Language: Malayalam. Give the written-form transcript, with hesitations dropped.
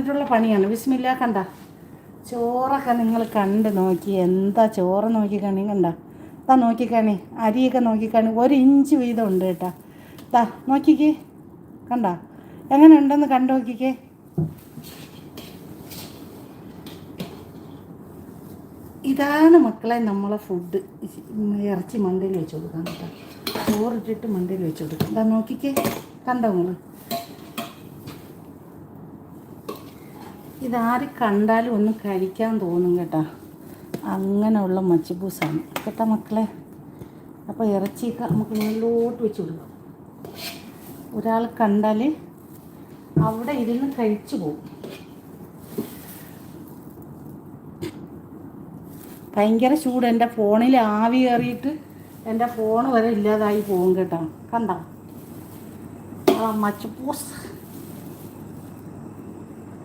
പറഞ്ഞിട്ടുള്ള പണിയാണ്. ബിസ്മില്ല. കണ്ട ചോറൊക്കെ നിങ്ങൾ കണ്ട് നോക്കി. എന്താ ചോറ് നോക്കിക്കണി. കണ്ട ഇതാ നോക്കിക്കണി. അരിയൊക്കെ നോക്കിക്കണി. 1 ഇഞ്ച് വീതം ഉണ്ട് കേട്ടോ. ഇതാ നോക്കിക്കേ. കണ്ട എങ്ങനെ ഉണ്ടെന്ന് കണ്ടു നോക്കിക്കേ. ഇതാണ് മക്കളെ നമ്മളെ ഫുഡ്. ഇറച്ചി മണ്ടയിൽ വെച്ച് കൊടുക്കാം കേട്ടോ. ചോറിട്ടിട്ട് മണ്ടയിൽ വെച്ച് കൊടുക്കാം. ഇതാ നോക്കിക്കേ. കണ്ടോ നിങ്ങൾ? ഇതാര് കണ്ടാലും ഒന്ന് കഴിക്കാൻ തോന്നും കേട്ടോ. അങ്ങനെയുള്ള മച്ചിബൂസാണ് കേട്ടോ മക്കളെ. അപ്പോൾ ഇറച്ചിയൊക്കെ നമുക്ക് മുകളിലോട്ട് വെച്ച് കൊടുക്കാം. ഒരാൾ കണ്ടാൽ അവിടെ ഇരുന്ന് കഴിച്ചു പോകും. ഭയങ്കര ചൂട്. എൻ്റെ ഫോണിൽ ആവി കയറിയിട്ട് എൻ്റെ ഫോൺ വരെ ഇല്ലാതായി പോകും കേട്ടോ. കണ്ടോ ആ മച്ചിബൂസ്.